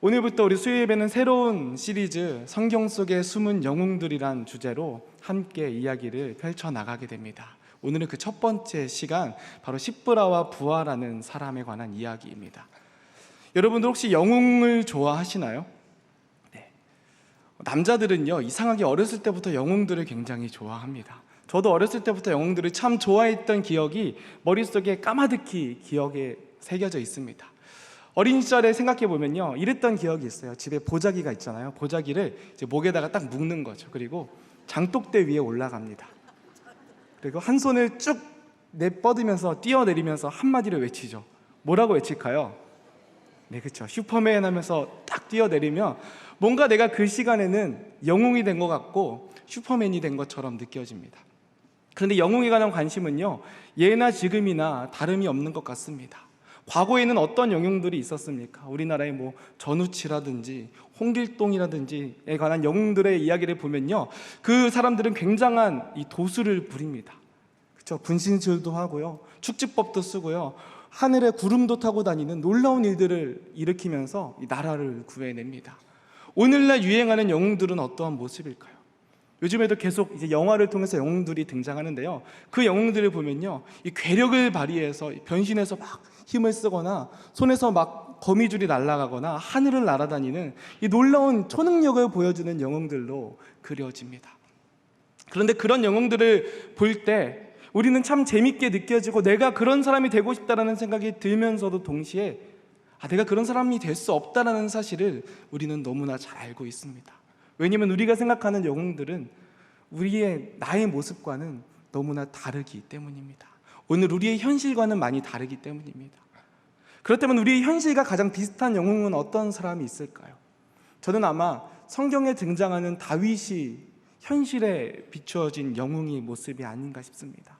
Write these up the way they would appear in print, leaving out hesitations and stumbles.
오늘부터 우리 수요 예배는 새로운 시리즈 성경 속의 숨은 영웅들이란 주제로 함께 이야기를 펼쳐나가게 됩니다. 오늘은 그 첫 번째 시간, 바로 십브라와 부하라는 사람에 관한 이야기입니다. 여러분들 혹시 영웅을 좋아하시나요? 네. 남자들은요, 이상하게 어렸을 때부터 영웅들을 굉장히 좋아합니다. 저도 어렸을 때부터 영웅들을 참 좋아했던 기억이 머릿속에 까마득히 기억에 새겨져 있습니다. 어린 시절에 생각해 보면요, 이랬던 기억이 있어요. 집에 보자기가 있잖아요. 보자기를 이제 목에다가 딱 묶는 거죠. 그리고 장독대 위에 올라갑니다. 그리고 한 손을 쭉 내뻗으면서 뛰어내리면서 한마디를 외치죠. 뭐라고 외칠까요? 네, 그렇죠. 슈퍼맨 하면서 딱 뛰어내리면 뭔가 내가 그 시간에는 영웅이 된 것 같고 슈퍼맨이 된 것처럼 느껴집니다. 그런데 영웅에 관한 관심은요, 예나 지금이나 다름이 없는 것 같습니다. 과거에는 어떤 영웅들이 있었습니까? 우리나라의 전우치라든지 홍길동이라든지에 관한 영웅들의 이야기를 보면요, 그 사람들은 굉장한 이 도술을 부립니다. 그렇죠? 분신술도 하고요, 축지법도 쓰고요, 하늘에 구름도 타고 다니는 놀라운 일들을 일으키면서 이 나라를 구해냅니다. 오늘날 유행하는 영웅들은 어떠한 모습일까요? 요즘에도 계속 이제 영화를 통해서 영웅들이 등장하는데요, 그 영웅들을 보면요, 이 괴력을 발휘해서 변신해서 막 힘을 쓰거나 손에서 막 거미줄이 날아가거나 하늘을 날아다니는 이 놀라운 초능력을 보여주는 영웅들로 그려집니다. 그런데 그런 영웅들을 볼 때 우리는 참 재밌게 느껴지고 내가 그런 사람이 되고 싶다라는 생각이 들면서도 동시에 내가 그런 사람이 될 수 없다라는 사실을 우리는 너무나 잘 알고 있습니다. 왜냐하면 우리가 생각하는 영웅들은 나의 모습과는 너무나 다르기 때문입니다. 오늘 우리의 현실과는 많이 다르기 때문입니다. 그렇다면 우리의 현실과 가장 비슷한 영웅은 어떤 사람이 있을까요? 저는 아마 성경에 등장하는 다윗이 현실에 비추어진 영웅의 모습이 아닌가 싶습니다.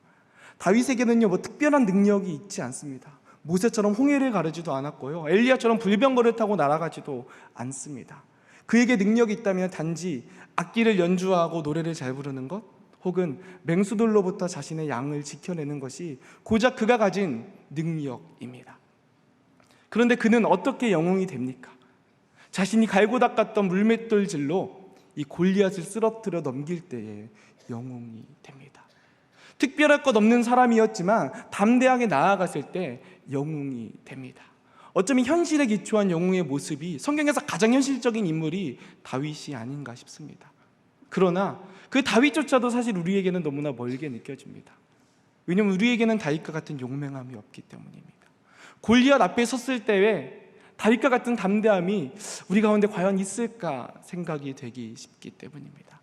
다윗에게는요, 특별한 능력이 있지 않습니다. 모세처럼 홍해를 가르지도 않았고요, 엘리야처럼 불병거를 타고 날아가지도 않습니다. 그에게 능력이 있다면 단지 악기를 연주하고 노래를 잘 부르는 것, 혹은 맹수들로부터 자신의 양을 지켜내는 것이 고작 그가 가진 능력입니다. 그런데 그는 어떻게 영웅이 됩니까? 자신이 갈고 닦았던 물맷돌질로 이 골리앗을 쓰러뜨려 넘길 때에 영웅이 됩니다. 특별할 것 없는 사람이었지만 담대하게 나아갔을 때 영웅이 됩니다. 어쩌면 현실에 기초한 영웅의 모습이 성경에서 가장 현실적인 인물이 다윗이 아닌가 싶습니다. 그러나 그 다윗조차도 사실 우리에게는 너무나 멀게 느껴집니다. 왜냐하면 우리에게는 다윗과 같은 용맹함이 없기 때문입니다. 골리앗 앞에 섰을 때에 다윗과 같은 담대함이 우리 가운데 과연 있을까 생각이 되기 쉽기 때문입니다.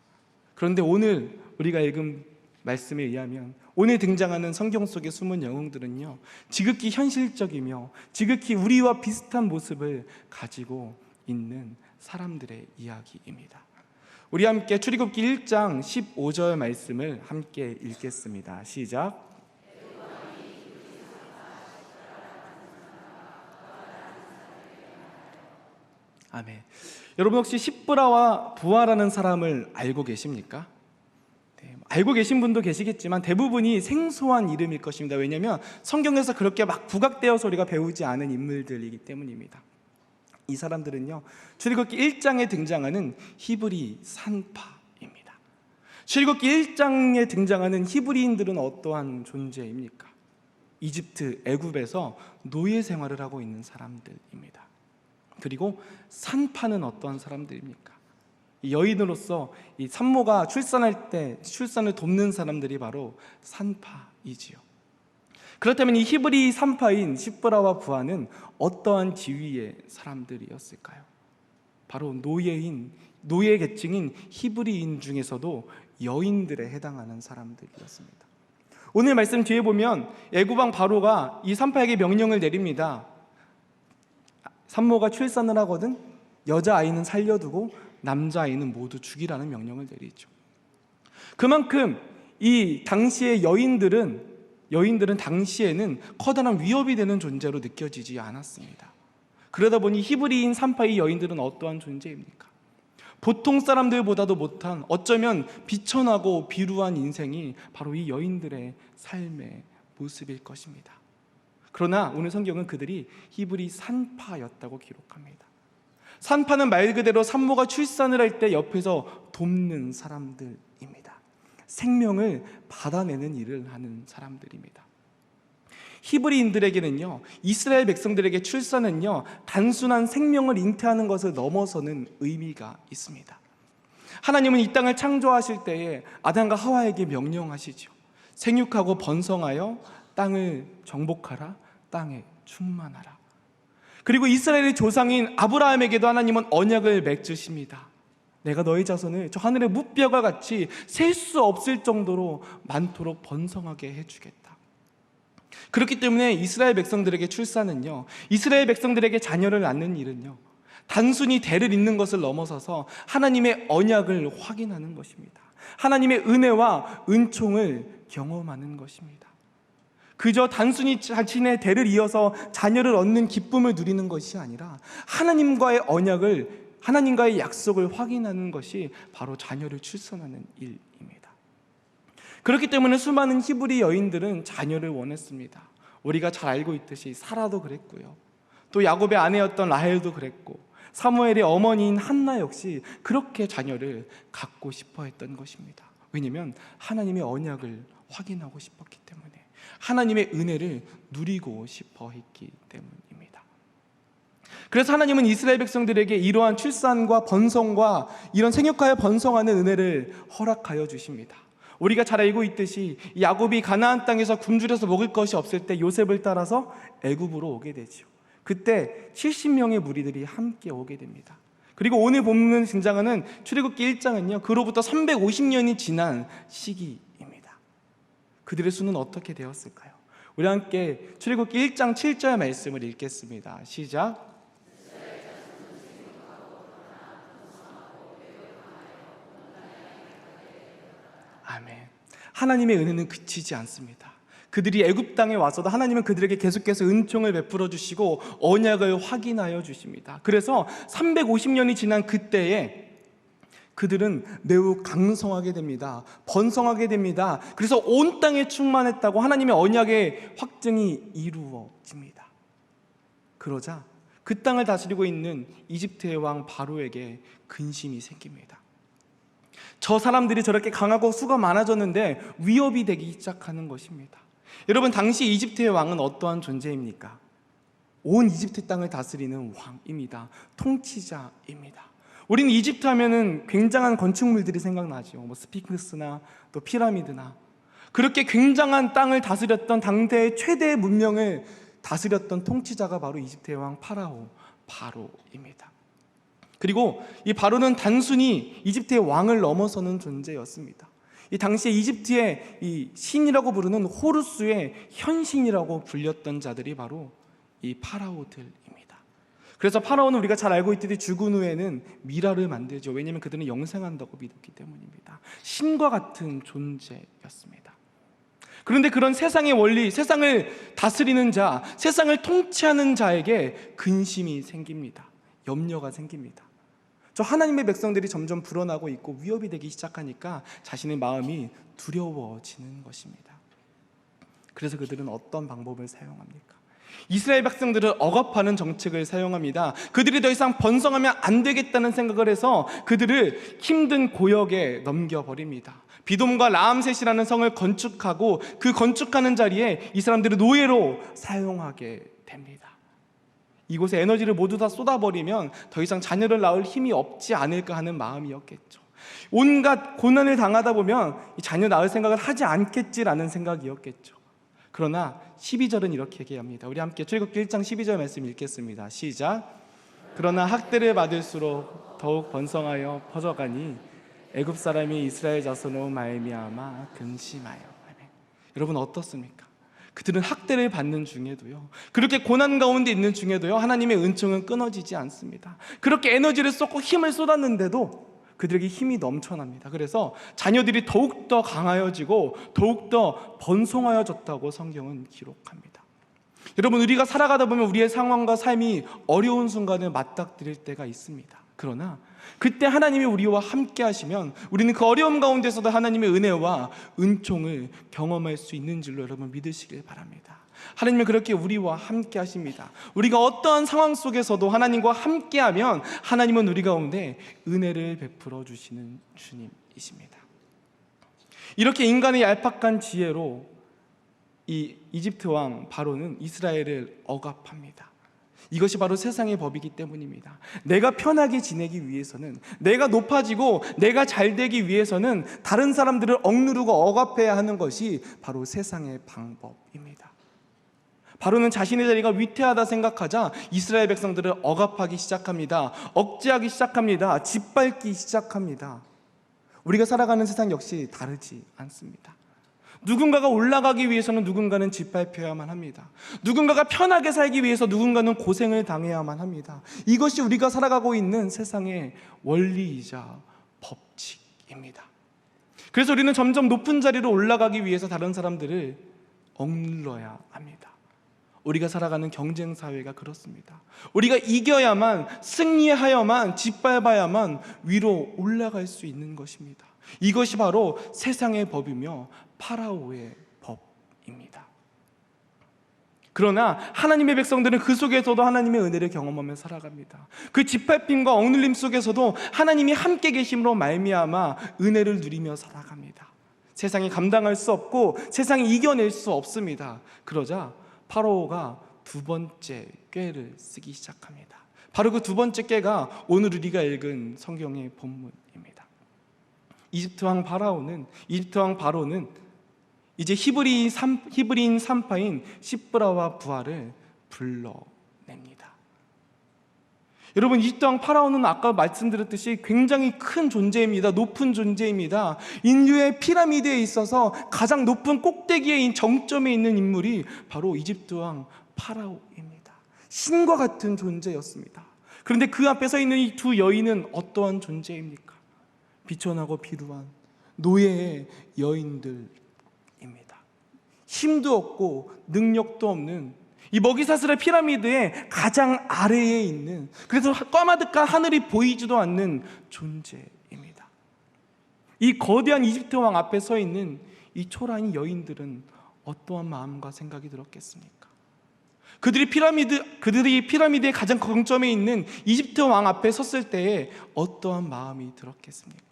그런데 오늘 우리가 읽은 말씀에 의하면 오늘 등장하는 성경 속의 숨은 영웅들은요, 지극히 현실적이며 지극히 우리와 비슷한 모습을 가지고 있는 사람들의 이야기입니다. 우리 함께 출애굽기 1장 15절 말씀을 함께 읽겠습니다. 시작. 아멘. 여러분 혹시 십브라와 부하라는 사람을 알고 계십니까? 네, 알고 계신 분도 계시겠지만 대부분이 생소한 이름일 것입니다. 왜냐하면 성경에서 그렇게 막 부각되어서 우리가 배우지 않은 인물들이기 때문입니다. 이 사람들은요, 출애굽기 1장에 등장하는 히브리 산파입니다. 출애굽기 1장에 등장하는 히브리인들은 어떠한 존재입니까? 이집트, 애굽에서 노예 생활을 하고 있는 사람들입니다. 그리고 산파는 어떠한 사람들입니까? 여인으로서 이 산모가 출산할 때 출산을 돕는 사람들이 바로 산파이지요. 그렇다면 이 히브리 산파인 십브라와 부하는 어떠한 지위의 사람들이었을까요? 바로 노예 계층인 히브리인 중에서도 여인들에 해당하는 사람들이었습니다. 오늘 말씀 뒤에 보면 애굽왕 바로가 이 산파에게 명령을 내립니다. 산모가 출산을 하거든 여자아이는 살려두고 남자아이는 모두 죽이라는 명령을 내리죠. 그만큼 이 당시의 여인들은 당시에는 커다란 위협이 되는 존재로 느껴지지 않았습니다. 그러다 보니 히브리인 산파의 여인들은 어떠한 존재입니까? 보통 사람들보다도 못한, 어쩌면 비천하고 비루한 인생이 바로 이 여인들의 삶의 모습일 것입니다. 그러나 오늘 성경은 그들이 히브리 산파였다고 기록합니다. 산파는 말 그대로 산모가 출산을 할 때 옆에서 돕는 사람들입니다. 생명을 받아내는 일을 하는 사람들입니다. 히브리인들에게는요, 이스라엘 백성들에게 출산은요, 단순한 생명을 잉태하는 것을 넘어서는 의미가 있습니다. 하나님은 이 땅을 창조하실 때에 아담과 하와에게 명령하시죠. 생육하고 번성하여 땅을 정복하라, 땅에 충만하라. 그리고 이스라엘의 조상인 아브라함에게도 하나님은 언약을 맺으십니다. 내가 너희 자손을 저 하늘의 뭇뼈가 같이 셀 수 없을 정도로 많도록 번성하게 해주겠다. 그렇기 때문에 이스라엘 백성들에게 출산은요, 이스라엘 백성들에게 자녀를 낳는 일은요, 단순히 대를 잇는 것을 넘어서서 하나님의 언약을 확인하는 것입니다. 하나님의 은혜와 은총을 경험하는 것입니다. 그저 단순히 자신의 대를 이어서 자녀를 얻는 기쁨을 누리는 것이 아니라 하나님과의 언약을, 하나님과의 약속을 확인하는 것이 바로 자녀를 출산하는 일입니다. 그렇기 때문에 수많은 히브리 여인들은 자녀를 원했습니다. 우리가 잘 알고 있듯이 사라도 그랬고요, 또 야곱의 아내였던 라헬도 그랬고, 사무엘의 어머니인 한나 역시 그렇게 자녀를 갖고 싶어 했던 것입니다. 왜냐하면 하나님의 언약을 확인하고 싶었기 때문에, 하나님의 은혜를 누리고 싶어 했기 때문입니다. 그래서 하나님은 이스라엘 백성들에게 이러한 출산과 번성과 이런 생육하여 번성하는 은혜를 허락하여 주십니다. 우리가 잘 알고 있듯이 야곱이 가나안 땅에서 굶주려서 먹을 것이 없을 때 요셉을 따라서 애굽으로 오게 되죠. 그때 70명의 무리들이 함께 오게 됩니다. 그리고 오늘 본문 등장하는 출애굽기 1장은요, 그로부터 350년이 지난 시기입니다. 그들의 수는 어떻게 되었을까요? 우리 함께 출애굽기 1장 7절 말씀을 읽겠습니다. 시작. 아멘. 하나님의 은혜는 그치지 않습니다. 그들이 애굽 땅에 와서도 하나님은 그들에게 계속해서 은총을 베풀어 주시고 언약을 확인하여 주십니다. 그래서 350년이 지난 그때에 그들은 매우 강성하게 됩니다. 번성하게 됩니다. 그래서 온 땅에 충만했다고 하나님의 언약의 확증이 이루어집니다. 그러자 그 땅을 다스리고 있는 이집트의 왕 바로에게 근심이 생깁니다. 저 사람들이 저렇게 강하고 수가 많아졌는데 위협이 되기 시작하는 것입니다. 여러분, 당시 이집트의 왕은 어떠한 존재입니까? 온 이집트 땅을 다스리는 왕입니다. 통치자입니다. 우리는 이집트 하면은 굉장한 건축물들이 생각나죠. 스핑크스나 또 피라미드나, 그렇게 굉장한 땅을 다스렸던 당대의 최대의 문명을 다스렸던 통치자가 바로 이집트의 왕 바로입니다. 그리고 이 바로는 단순히 이집트의 왕을 넘어서는 존재였습니다. 이 당시에 이집트의 이 신이라고 부르는 호루스의 현신이라고 불렸던 자들이 바로 이 파라오들입니다. 그래서 파라오는 우리가 잘 알고 있듯이 죽은 후에는 미라를 만들죠. 왜냐하면 그들은 영생한다고 믿었기 때문입니다. 신과 같은 존재였습니다. 그런데 그런 세상의 원리, 세상을 다스리는 자, 세상을 통치하는 자에게 근심이 생깁니다. 염려가 생깁니다. 저 하나님의 백성들이 점점 불어나고 있고 위협이 되기 시작하니까 자신의 마음이 두려워지는 것입니다. 그래서 그들은 어떤 방법을 사용합니까? 이스라엘 백성들을 억압하는 정책을 사용합니다. 그들이 더 이상 번성하면 안 되겠다는 생각을 해서 그들을 힘든 고역에 넘겨버립니다. 비돔과 라암셋이라는 성을 건축하고 그 건축하는 자리에 이 사람들을 노예로 사용하게 됩니다. 이곳에 에너지를 모두 다 쏟아버리면 더 이상 자녀를 낳을 힘이 없지 않을까 하는 마음이었겠죠. 온갖 고난을 당하다 보면 이 자녀 낳을 생각을 하지 않겠지라는 생각이었겠죠. 그러나 12절은 이렇게 얘기합니다. 우리 함께 출애굽기 1장 12절 말씀 읽겠습니다. 시작. 그러나 학대를 받을수록 더욱 번성하여 퍼져가니 애굽 사람이 이스라엘 자손으로 말미암아 근심하여. 여러분 어떻습니까? 그들은 학대를 받는 중에도요, 그렇게 고난 가운데 있는 중에도요, 하나님의 은총은 끊어지지 않습니다. 그렇게 에너지를 쏟고 힘을 쏟았는데도 그들에게 힘이 넘쳐납니다. 그래서 자녀들이 더욱더 강하여지고 더욱더 번성하여졌다고 성경은 기록합니다. 여러분, 우리가 살아가다 보면 우리의 상황과 삶이 어려운 순간을 맞닥뜨릴 때가 있습니다. 그러나 그때 하나님이 우리와 함께 하시면 우리는 그 어려움 가운데서도 하나님의 은혜와 은총을 경험할 수 있는 줄로 여러분 믿으시길 바랍니다. 하나님은 그렇게 우리와 함께 하십니다. 우리가 어떠한 상황 속에서도 하나님과 함께하면 하나님은 우리 가운데 은혜를 베풀어 주시는 주님이십니다. 이렇게 인간의 얄팍한 지혜로 이 이집트 왕 바로는 이스라엘을 억압합니다. 이것이 바로 세상의 법이기 때문입니다. 내가 편하게 지내기 위해서는, 내가 높아지고 내가 잘 되기 위해서는 다른 사람들을 억누르고 억압해야 하는 것이 바로 세상의 방법입니다. 바로는 자신의 자리가 위태하다 생각하자 이스라엘 백성들을 억압하기 시작합니다. 억제하기 시작합니다. 짓밟기 시작합니다. 우리가 살아가는 세상 역시 다르지 않습니다. 누군가가 올라가기 위해서는 누군가는 짓밟혀야만 합니다. 누군가가 편하게 살기 위해서 누군가는 고생을 당해야만 합니다. 이것이 우리가 살아가고 있는 세상의 원리이자 법칙입니다. 그래서 우리는 점점 높은 자리로 올라가기 위해서 다른 사람들을 억눌러야 합니다. 우리가 살아가는 경쟁 사회가 그렇습니다. 우리가 이겨야만, 승리하여만, 짓밟아야만 위로 올라갈 수 있는 것입니다. 이것이 바로 세상의 법이며 파라오의 법입니다. 그러나 하나님의 백성들은 그 속에서도 하나님의 은혜를 경험하며 살아갑니다. 그 짓밟힘과 억눌림 속에서도 하나님이 함께 계심으로 말미암아 은혜를 누리며 살아갑니다. 세상이 감당할 수 없고 세상이 이겨낼 수 없습니다. 그러자 파라오가 두 번째 꾀를 쓰기 시작합니다. 바로 그 두 번째 꾀가 오늘 우리가 읽은 성경의 본문입니다. 이집트 왕 바로는 이제 히브리인 산파인 시브라와 부하를 불러냅니다. 여러분, 이집트 왕 파라오는 아까 말씀드렸듯이 굉장히 큰 존재입니다. 높은 존재입니다. 인류의 피라미드에 있어서 가장 높은 꼭대기에 정점에 있는 인물이 바로 이집트 왕 파라오입니다. 신과 같은 존재였습니다. 그런데 그 앞에 서 있는 이 두 여인은 어떠한 존재입니까? 비천하고 비루한 노예의 여인들입니다. 힘도 없고 능력도 없는 이 먹이사슬의 피라미드의 가장 아래에 있는, 그래서 까마득한 하늘이 보이지도 않는 존재입니다. 이 거대한 이집트 왕 앞에 서 있는 이 초라한 여인들은 어떠한 마음과 생각이 들었겠습니까? 그들이 피라미드의 가장 정점에 있는 이집트 왕 앞에 섰을 때에 어떠한 마음이 들었겠습니까?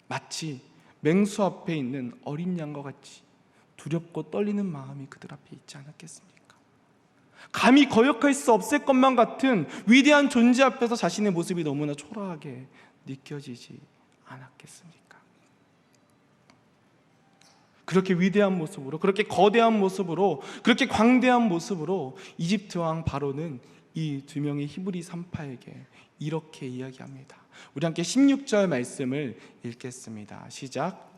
마치 맹수 앞에 있는 어린 양과 같이 두렵고 떨리는 마음이 그들 앞에 있지 않았겠습니까? 감히 거역할 수 없을 것만 같은 위대한 존재 앞에서 자신의 모습이 너무나 초라하게 느껴지지 않았겠습니까? 그렇게 위대한 모습으로, 그렇게 거대한 모습으로, 그렇게 광대한 모습으로 이집트 왕 바로는 이 두 명의 히브리 산파에게 이렇게 이야기합니다. 우리 함께 16절 말씀을 읽겠습니다. 시작.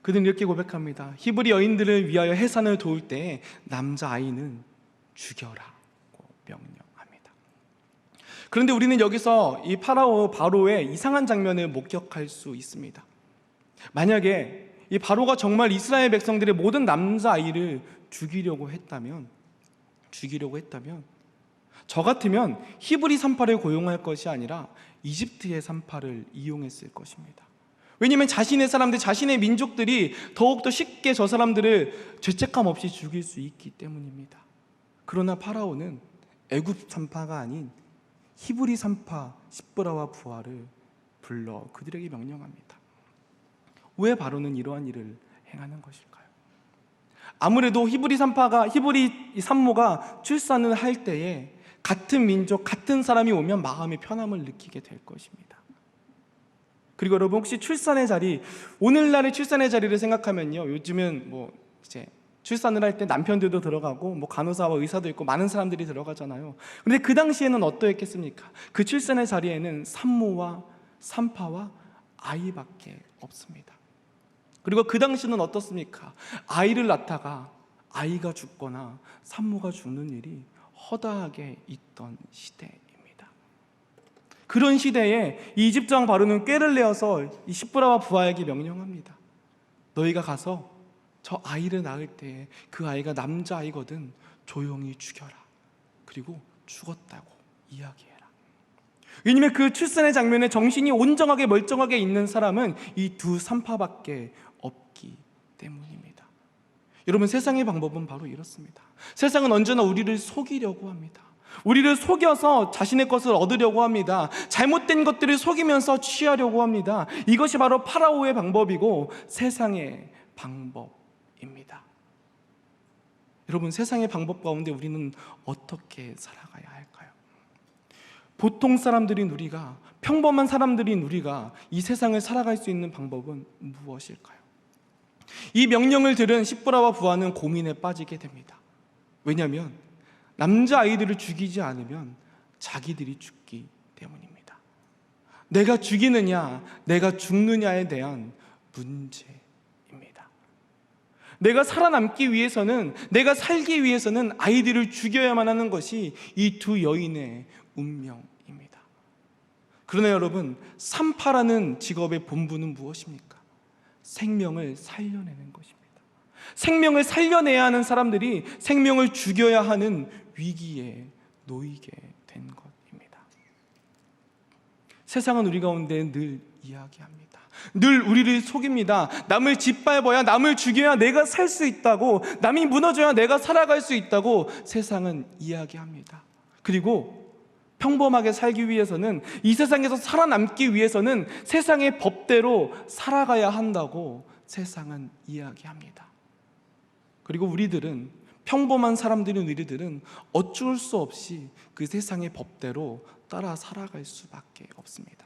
그들은 이렇게 고백합니다. 히브리 여인들을 위하여 해산을 도울 때 남자아이는 죽여라고 명령합니다. 그런데 우리는 여기서 이 바로의 이상한 장면을 목격할 수 있습니다. 만약에 이 바로가 정말 이스라엘 백성들의 모든 남자아이를 죽이려고 했다면 저 같으면 히브리 산파를 고용할 것이 아니라 이집트의 산파를 이용했을 것입니다. 왜냐하면 자신의 사람들, 자신의 민족들이 더욱더 쉽게 저 사람들을 죄책감 없이 죽일 수 있기 때문입니다. 그러나 파라오는 애굽 산파가 아닌 히브리 산파 시브라와 부하를 불러 그들에게 명령합니다. 왜 바로는 이러한 일을 행하는 것일까요? 아무래도 히브리 산모가 출산을 할 때에 같은 민족, 같은 사람이 오면 마음의 편함을 느끼게 될 것입니다. 그리고 여러분, 혹시 출산의 자리, 오늘날의 출산의 자리를 생각하면요, 요즘은 이제 출산을 할 때 남편들도 들어가고 간호사와 의사도 있고 많은 사람들이 들어가잖아요. 그런데 그 당시에는 어떠했겠습니까? 그 출산의 자리에는 산모와 산파와 아이밖에 없습니다. 그리고 그 당시는 어떻습니까? 아이를 낳다가 아이가 죽거나 산모가 죽는 일이 허다하게 있던 시대입니다. 그런 시대에 이 이집트 왕 바로는 꾀를 내어서 이 시브라와 부하에게 명령합니다. 너희가 가서 저 아이를 낳을 때 그 아이가 남자아이거든 조용히 죽여라. 그리고 죽었다고 이야기해라. 왜냐하면 그 출산의 장면에 정신이 온전하게 멀쩡하게 있는 사람은 이 두 산파밖에 없기 때문입니다. 여러분, 세상의 방법은 바로 이렇습니다. 세상은 언제나 우리를 속이려고 합니다. 우리를 속여서 자신의 것을 얻으려고 합니다. 잘못된 것들을 속이면서 취하려고 합니다. 이것이 바로 파라오의 방법이고 세상의 방법입니다. 여러분, 세상의 방법 가운데 우리는 어떻게 살아가야 할까요? 보통 사람들인 우리가, 평범한 사람들인 우리가 이 세상을 살아갈 수 있는 방법은 무엇일까요? 이 명령을 들은 십브라와 부하는 고민에 빠지게 됩니다. 왜냐하면 남자아이들을 죽이지 않으면 자기들이 죽기 때문입니다. 내가 죽이느냐, 내가 죽느냐에 대한 문제입니다. 내가 살아남기 위해서는, 내가 살기 위해서는 아이들을 죽여야만 하는 것이 이 두 여인의 운명입니다. 그러나 여러분, 산파라는 직업의 본분은 무엇입니까? 생명을 살려내는 것입니다. 생명을 살려내야 하는 사람들이 생명을 죽여야 하는 위기에 놓이게 된 것입니다. 세상은 우리 가운데 늘 이야기합니다. 늘 우리를 속입니다. 남을 짓밟아야, 남을 죽여야 내가 살 수 있다고, 남이 무너져야 내가 살아갈 수 있다고 세상은 이야기합니다. 그리고 평범하게 살기 위해서는, 이 세상에서 살아남기 위해서는 세상의 법대로 살아가야 한다고 세상은 이야기합니다. 그리고 우리들은, 평범한 사람들인 우리들은 어쩔 수 없이 그 세상의 법대로 따라 살아갈 수밖에 없습니다.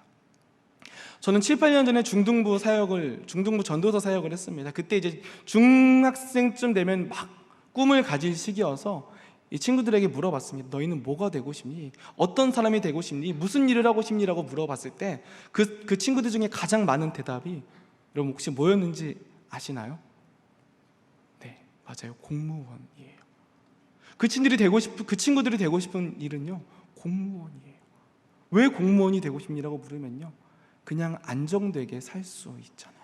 저는 7, 8년 전에 중등부 전도사 사역을 했습니다. 그때 이제 중학생쯤 되면 막 꿈을 가질 시기여서 이 친구들에게 물어봤습니다. 너희는 뭐가 되고 싶니? 어떤 사람이 되고 싶니? 무슨 일을 하고 싶니? 라고 물어봤을 때 그 친구들 중에 가장 많은 대답이, 여러분 혹시 뭐였는지 아시나요? 네, 맞아요. 공무원이에요. 그 친구들이 되고 싶은 일은요, 공무원이에요. 왜 공무원이 되고 싶니라고 물으면요, 그냥 안정되게 살 수 있잖아요.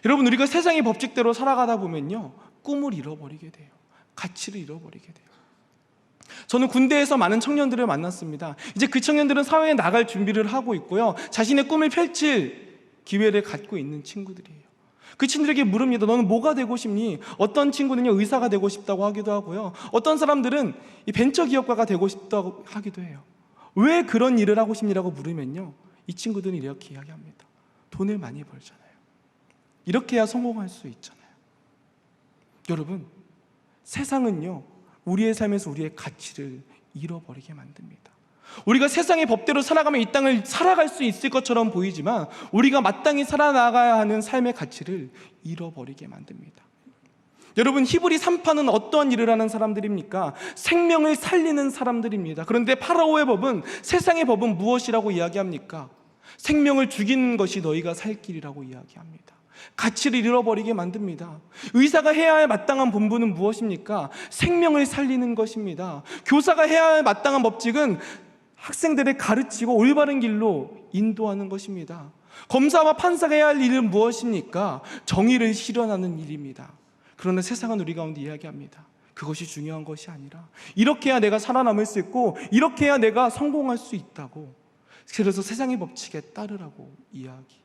여러분, 우리가 세상의 법칙대로 살아가다 보면요, 꿈을 잃어버리게 돼요. 가치를 잃어버리게 돼요. 저는 군대에서 많은 청년들을 만났습니다. 이제 그 청년들은 사회에 나갈 준비를 하고 있고요, 자신의 꿈을 펼칠 기회를 갖고 있는 친구들이에요. 그 친구들에게 물읍니다. 너는 뭐가 되고 싶니? 어떤 친구는요, 의사가 되고 싶다고 하기도 하고요, 어떤 사람들은 이 벤처기업가가 되고 싶다고 하기도 해요. 왜 그런 일을 하고 싶니라고 물으면요, 이 친구들은 이렇게 이야기합니다. 돈을 많이 벌잖아요. 이렇게 해야 성공할 수 있잖아요. 여러분, 세상은요, 우리의 삶에서 우리의 가치를 잃어버리게 만듭니다. 우리가 세상의 법대로 살아가면 이 땅을 살아갈 수 있을 것처럼 보이지만 우리가 마땅히 살아나가야 하는 삶의 가치를 잃어버리게 만듭니다. 여러분, 히브리 산파는 어떠한 일을 하는 사람들입니까? 생명을 살리는 사람들입니다. 그런데 파라오의 법은, 세상의 법은 무엇이라고 이야기합니까? 생명을 죽이는 것이 너희가 살 길이라고 이야기합니다. 가치를 잃어버리게 만듭니다. 의사가 해야 할 마땅한 본분은 무엇입니까? 생명을 살리는 것입니다. 교사가 해야 할 마땅한 법칙은 학생들을 가르치고 올바른 길로 인도하는 것입니다. 검사와 판사가 해야 할 일은 무엇입니까? 정의를 실현하는 일입니다. 그러나 세상은 우리 가운데 이야기합니다. 그것이 중요한 것이 아니라 이렇게 해야 내가 살아남을 수 있고, 이렇게 해야 내가 성공할 수 있다고, 그래서 세상의 법칙에 따르라고 이야기합니다.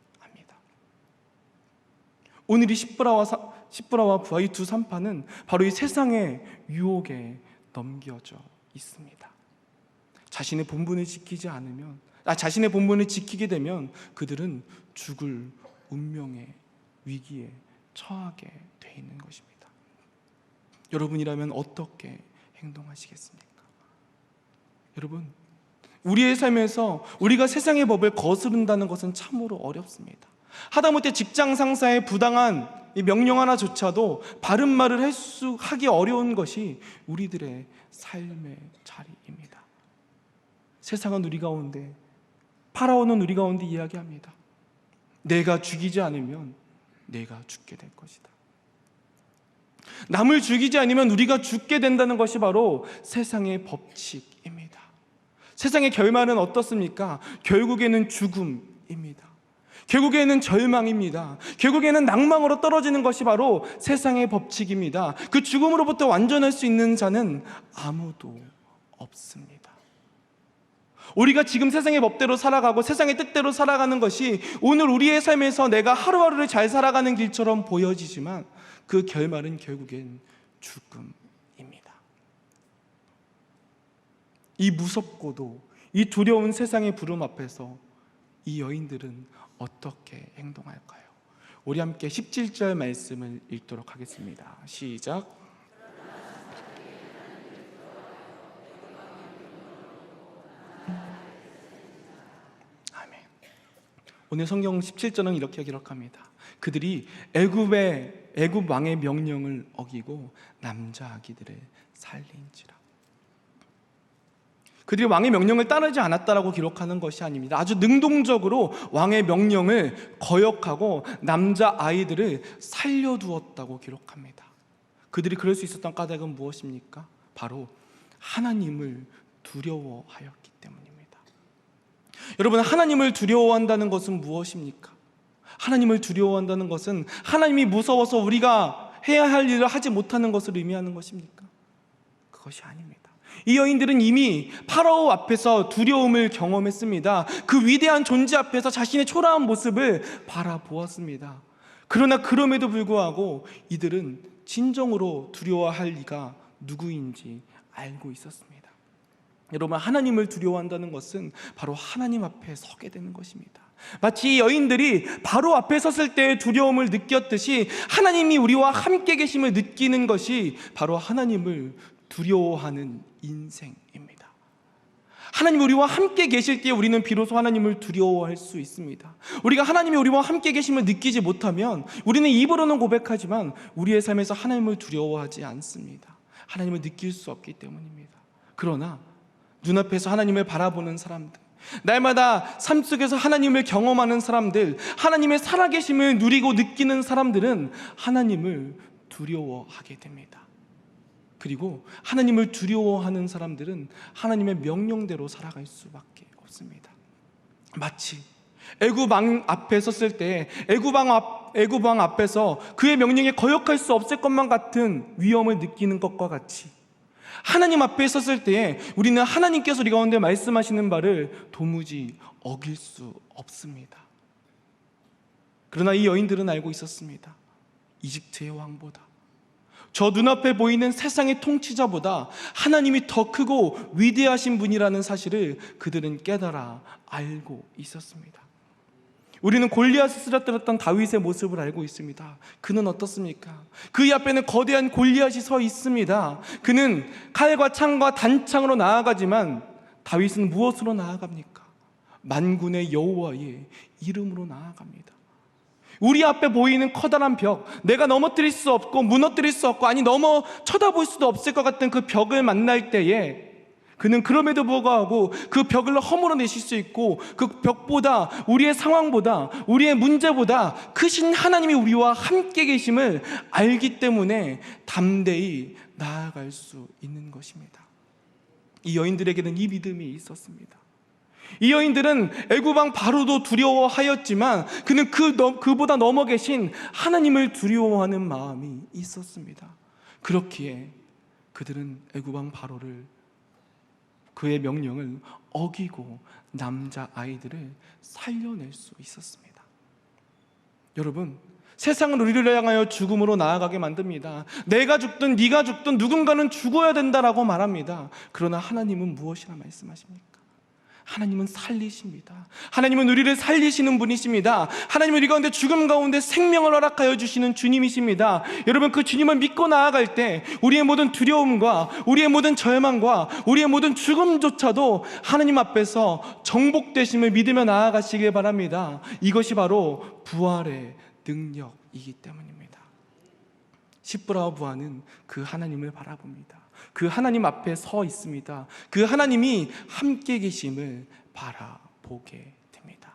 오늘 이 십브라와 부하, 이 두 산파는 바로 이 세상의 유혹에 넘겨져 있습니다. 자신의 본분을 지키게 되면 그들은 죽을 운명의 위기에 처하게 돼 있는 것입니다. 여러분이라면 어떻게 행동하시겠습니까? 여러분, 우리의 삶에서 우리가 세상의 법을 거스른다는 것은 참으로 어렵습니다. 하다못해 직장 상사의 부당한 이 명령 하나조차도 바른 말을 하기 어려운 것이 우리들의 삶의 자리입니다. 세상은 우리 가운데, 파라오는 우리 가운데 이야기합니다. 내가 죽이지 않으면 내가 죽게 될 것이다. 남을 죽이지 않으면 우리가 죽게 된다는 것이 바로 세상의 법칙입니다. 세상의 결말은 어떻습니까? 결국에는 죽음입니다. 결국에는 절망입니다. 결국에는 낭망으로 떨어지는 것이 바로 세상의 법칙입니다. 그 죽음으로부터 완전할 수 있는 자는 아무도 없습니다. 우리가 지금 세상의 법대로 살아가고 세상의 뜻대로 살아가는 것이 오늘 우리의 삶에서 내가 하루하루를 잘 살아가는 길처럼 보여지지만 그 결말은 결국엔 죽음입니다. 이 무섭고도 이 두려운 세상의 부름 앞에서 이 여인들은 어떻게 행동할까요? 우리 함께 17절 말씀을 읽도록 하겠습니다. 시작. 아멘. 오늘 성경 17절은 이렇게 기록합니다. 그들이 애굽 왕의 명령을 어기고 남자 아기들을 살린지라. 그들이 왕의 명령을 따르지 않았다라고 기록하는 것이 아닙니다. 아주 능동적으로 왕의 명령을 거역하고 남자 아이들을 살려두었다고 기록합니다. 그들이 그럴 수 있었던 까닭은 무엇입니까? 바로 하나님을 두려워하였기 때문입니다. 여러분, 하나님을 두려워한다는 것은 무엇입니까? 하나님을 두려워한다는 것은 하나님이 무서워서 우리가 해야 할 일을 하지 못하는 것을 의미하는 것입니까? 그것이 아닙니다. 이 여인들은 이미 파라오 앞에서 두려움을 경험했습니다. 그 위대한 존재 앞에서 자신의 초라한 모습을 바라보았습니다. 그러나 그럼에도 불구하고 이들은 진정으로 두려워할 이가 누구인지 알고 있었습니다. 여러분, 하나님을 두려워한다는 것은 바로 하나님 앞에 서게 되는 것입니다. 마치 이 여인들이 바로 앞에 섰을 때 두려움을 느꼈듯이 하나님이 우리와 함께 계심을 느끼는 것이 바로 하나님을 두려워하는 인생입니다. 하나님이 우리와 함께 계실 때 우리는 비로소 하나님을 두려워할 수 있습니다. 우리가 하나님이 우리와 함께 계심을 느끼지 못하면 우리는 입으로는 고백하지만 우리의 삶에서 하나님을 두려워하지 않습니다. 하나님을 느낄 수 없기 때문입니다. 그러나 눈앞에서 하나님을 바라보는 사람들, 날마다 삶 속에서 하나님을 경험하는 사람들, 하나님의 살아계심을 누리고 느끼는 사람들은 하나님을 두려워하게 됩니다. 그리고 하나님을 두려워하는 사람들은 하나님의 명령대로 살아갈 수밖에 없습니다. 마치 애굽 왕 앞에 섰을 때 애굽 왕 앞에서 그의 명령에 거역할 수 없을 것만 같은 위험을 느끼는 것과 같이 하나님 앞에 섰을 때에 우리는 하나님께서 우리 가운데 말씀하시는 바를 도무지 어길 수 없습니다. 그러나 이 여인들은 알고 있었습니다. 이집트의 왕보다, 저 눈앞에 보이는 세상의 통치자보다 하나님이 더 크고 위대하신 분이라는 사실을 그들은 깨달아 알고 있었습니다. 우리는 골리앗을 쓰러뜨렸던 다윗의 모습을 알고 있습니다. 그는 어떻습니까? 그의 앞에는 거대한 골리앗이 서 있습니다. 그는 칼과 창과 단창으로 나아가지만 다윗은 무엇으로 나아갑니까? 만군의 여호와의 이름으로 나아갑니다. 우리 앞에 보이는 커다란 벽, 내가 넘어뜨릴 수 없고 무너뜨릴 수 없고 넘어 쳐다볼 수도 없을 것 같은 그 벽을 만날 때에 그는 그럼에도 불구하고 그 벽을 허물어내실 수 있고 그 벽보다, 우리의 상황보다, 우리의 문제보다 크신 하나님이 우리와 함께 계심을 알기 때문에 담대히 나아갈 수 있는 것입니다. 이 여인들에게는 이 믿음이 있었습니다. 이 여인들은 애굽 왕 바로도 두려워하였지만 그는 그보다 넘어 계신 하나님을 두려워하는 마음이 있었습니다. 그렇기에 그들은 애굽 왕 바로를, 그의 명령을 어기고 남자 아이들을 살려낼 수 있었습니다. 여러분, 세상은 우리를 향하여 죽음으로 나아가게 만듭니다. 내가 죽든 네가 죽든 누군가는 죽어야 된다라고 말합니다. 그러나 하나님은 무엇이라 말씀하십니까? 하나님은 살리십니다. 하나님은 우리를 살리시는 분이십니다. 하나님은 우리 가운데 죽음 가운데 생명을 허락하여 주시는 주님이십니다. 여러분, 그 주님을 믿고 나아갈 때 우리의 모든 두려움과 우리의 모든 절망과 우리의 모든 죽음조차도 하나님 앞에서 정복되심을 믿으며 나아가시길 바랍니다. 이것이 바로 부활의 능력이기 때문입니다. 십부라와 부하는 그 하나님을 바라봅니다. 그 하나님 앞에 서 있습니다. 그 하나님이 함께 계심을 바라보게 됩니다.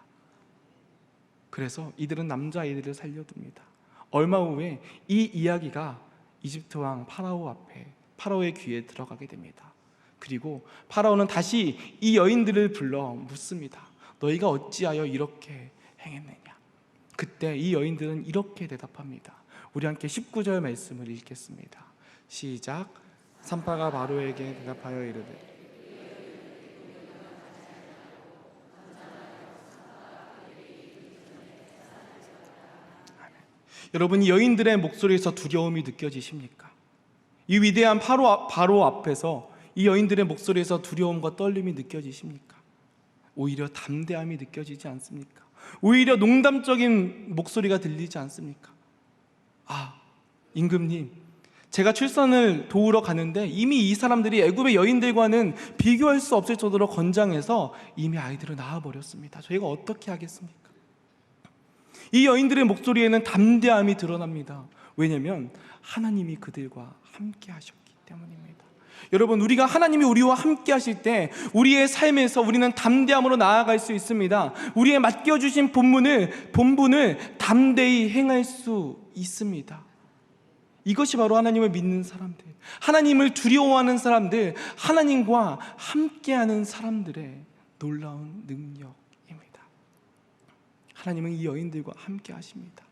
그래서 이들은 남자아이들을 살려둡니다. 얼마 후에 이 이야기가 이집트 왕 파라오 앞에, 파라오의 귀에 들어가게 됩니다. 그리고 파라오는 다시 이 여인들을 불러 묻습니다. 너희가 어찌하여 이렇게 행했느냐? 그때 이 여인들은 이렇게 대답합니다. 우리 함께 19절 말씀을 읽겠습니다. 시작. 산파가 바로에게 대답하여 이르되 여러분, 이 여인들의 목소리에서 두려움이 느껴지십니까? 이 위대한 바로 앞에서 이 여인들의 목소리에서 두려움과 떨림이 느껴지십니까? 오히려 담대함이 느껴지지 않습니까? 오히려 농담적인 목소리가 들리지 않습니까? 아, 임금님, 제가 출산을 도우러 가는데 이미 이 사람들이 애굽의 여인들과는 비교할 수 없을 정도로 건장해서 이미 아이들을 낳아버렸습니다. 저희가 어떻게 하겠습니까? 이 여인들의 목소리에는 담대함이 드러납니다. 왜냐하면 하나님이 그들과 함께 하셨기 때문입니다. 여러분, 우리가 하나님이 우리와 함께 하실 때 우리의 삶에서 우리는 담대함으로 나아갈 수 있습니다. 우리의 맡겨주신 본분을 담대히 행할 수 있습니다. 이것이 바로 하나님을 믿는 사람들, 하나님을 두려워하는 사람들, 하나님과 함께하는 사람들의 놀라운 능력입니다. 하나님은 이 여인들과 함께 하십니다.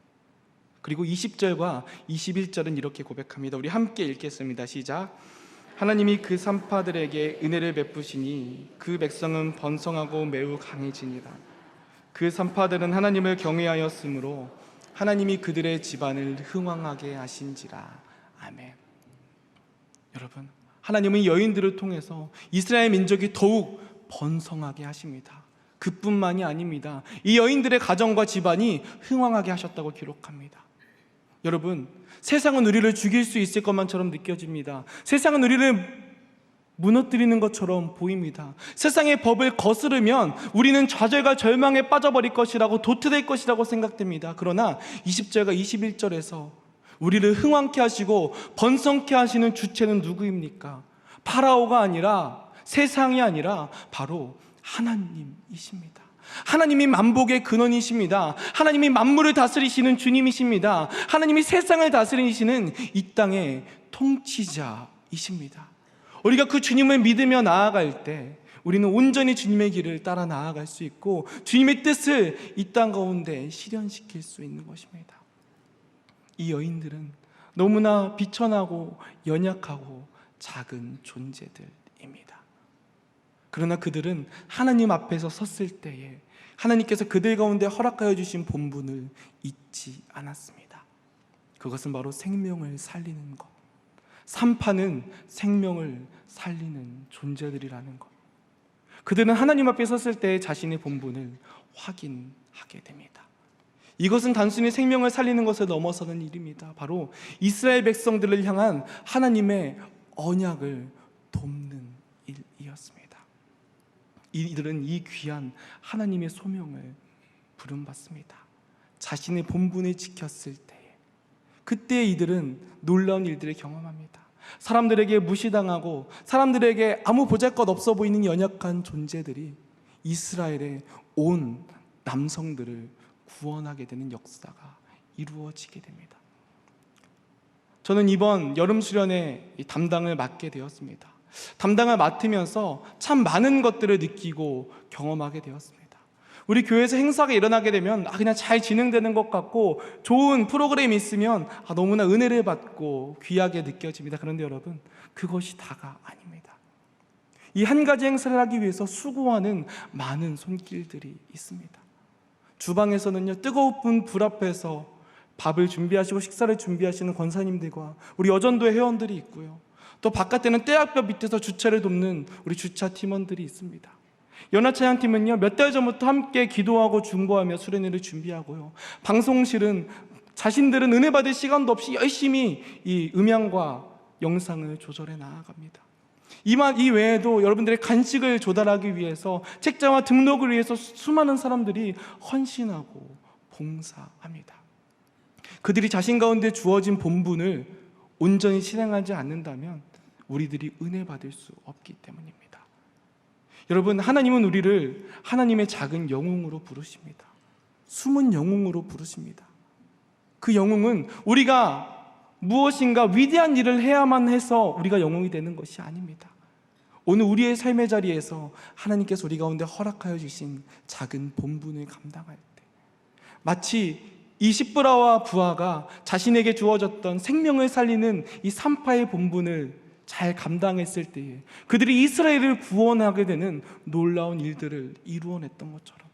그리고 20절과 21절은 이렇게 고백합니다. 우리 함께 읽겠습니다. 시작. 하나님이 그 산파들에게 은혜를 베푸시니 그 백성은 번성하고 매우 강해지니라. 그 산파들은 하나님을 경외하였으므로 하나님이 그들의 집안을 흥왕하게 하신지라. 아멘. 여러분, 하나님은 이 여인들을 통해서 이스라엘 민족이 더욱 번성하게 하십니다. 그뿐만이 아닙니다. 이 여인들의 가정과 집안이 흥왕하게 하셨다고 기록합니다. 여러분, 세상은 우리를 죽일 수 있을 것만처럼 느껴집니다. 세상은 우리를 무너뜨리는 것처럼 보입니다. 세상의 법을 거스르면 우리는 좌절과 절망에 빠져버릴 것이라고, 도태될 것이라고 생각됩니다. 그러나 20절과 21절에서 우리를 흥왕케 하시고 번성케 하시는 주체는 누구입니까? 파라오가 아니라, 세상이 아니라 바로 하나님이십니다. 하나님이 만복의 근원이십니다. 하나님이 만물을 다스리시는 주님이십니다. 하나님이 세상을 다스리시는 이 땅의 통치자이십니다. 우리가 그 주님을 믿으며 나아갈 때 우리는 온전히 주님의 길을 따라 나아갈 수 있고 주님의 뜻을 이 땅 가운데 실현시킬 수 있는 것입니다. 이 여인들은 너무나 비천하고 연약하고 작은 존재들입니다. 그러나 그들은 하나님 앞에서 섰을 때에 하나님께서 그들 가운데 허락하여 주신 본분을 잊지 않았습니다. 그것은 바로 생명을 살리는 것, 산파는 생명을 살리는 존재들이라는 것. 그들은 하나님 앞에 섰을 때 자신의 본분을 확인하게 됩니다. 이것은 단순히 생명을 살리는 것을 넘어서는 일입니다. 바로 이스라엘 백성들을 향한 하나님의 언약을 돕는 일이었습니다. 이들은 이 귀한 하나님의 소명을 부름받습니다. 자신의 본분을 지켰을 때에, 그때 이들은 놀라운 일들을 경험합니다. 사람들에게 무시당하고 사람들에게 아무 보잘것 없어 보이는 연약한 존재들이 이스라엘의 온 남성들을 구원하게 되는 역사가 이루어지게 됩니다. 저는 이번 여름 수련회 담당을 맡게 되었습니다. 담당을 맡으면서 참 많은 것들을 느끼고 경험하게 되었습니다. 우리 교회에서 행사가 일어나게 되면 그냥 잘 진행되는 것 같고 좋은 프로그램이 있으면 너무나 은혜를 받고 귀하게 느껴집니다. 그런데 여러분, 그것이 다가 아닙니다. 이 한 가지 행사를 하기 위해서 수고하는 많은 손길들이 있습니다. 주방에서는요, 뜨거운 불 앞에서 밥을 준비하시고 식사를 준비하시는 권사님들과 우리 여전도의 회원들이 있고요, 또 바깥에는 떼약볕 밑에서 주차를 돕는 우리 주차 팀원들이 있습니다. 연합찬양팀은요, 몇 달 전부터 함께 기도하고 중보하며 수련회를 준비하고요, 방송실은 자신들은 은혜 받을 시간도 없이 열심히 이 음향과 영상을 조절해 나아갑니다. 이 외에도 여러분들의 간식을 조달하기 위해서, 책자와 등록을 위해서 수많은 사람들이 헌신하고 봉사합니다. 그들이 자신 가운데 주어진 본분을 온전히 실행하지 않는다면 우리들이 은혜 받을 수 없기 때문입니다. 여러분, 하나님은 우리를 하나님의 작은 영웅으로 부르십니다. 숨은 영웅으로 부르십니다. 그 영웅은 우리가 무엇인가 위대한 일을 해야만 해서 우리가 영웅이 되는 것이 아닙니다. 오늘 우리의 삶의 자리에서 하나님께서 우리 가운데 허락하여 주신 작은 본분을 감당할 때, 마치 이 십브라와 부하가 자신에게 주어졌던 생명을 살리는 이 산파의 본분을 잘 감당했을 때에 그들이 이스라엘을 구원하게 되는 놀라운 일들을 이루어냈던 것처럼,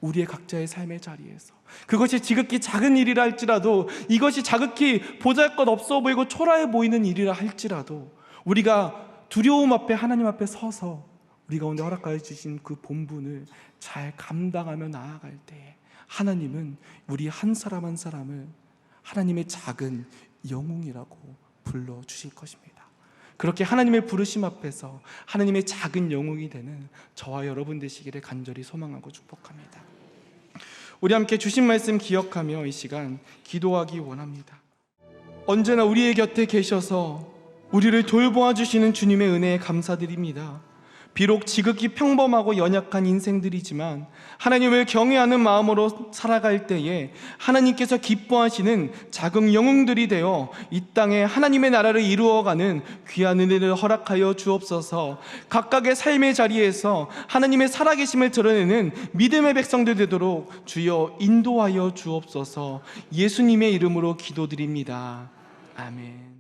우리의 각자의 삶의 자리에서, 그것이 지극히 작은 일이라 할지라도, 이것이 자극히 보잘것없어 보이고 초라해 보이는 일이라 할지라도, 우리가 두려움 앞에 하나님 앞에 서서 우리 가운데 허락하여 주신 그 본분을 잘 감당하며 나아갈 때 하나님은 우리 한 사람 한 사람을 하나님의 작은 영웅이라고 불러주실 것입니다. 그렇게 하나님의 부르심 앞에서 하나님의 작은 영웅이 되는 저와 여러분 되시기를 간절히 소망하고 축복합니다. 우리 함께 주신 말씀 기억하며 이 시간 기도하기 원합니다. 언제나 우리의 곁에 계셔서 우리를 돌보아 주시는 주님의 은혜에 감사드립니다. 비록 지극히 평범하고 연약한 인생들이지만 하나님을 경외하는 마음으로 살아갈 때에 하나님께서 기뻐하시는 작은 영웅들이 되어 이 땅에 하나님의 나라를 이루어가는 귀한 은혜를 허락하여 주옵소서. 각각의 삶의 자리에서 하나님의 살아계심을 드러내는 믿음의 백성들 되도록 주여 인도하여 주옵소서. 예수님의 이름으로 기도드립니다. 아멘.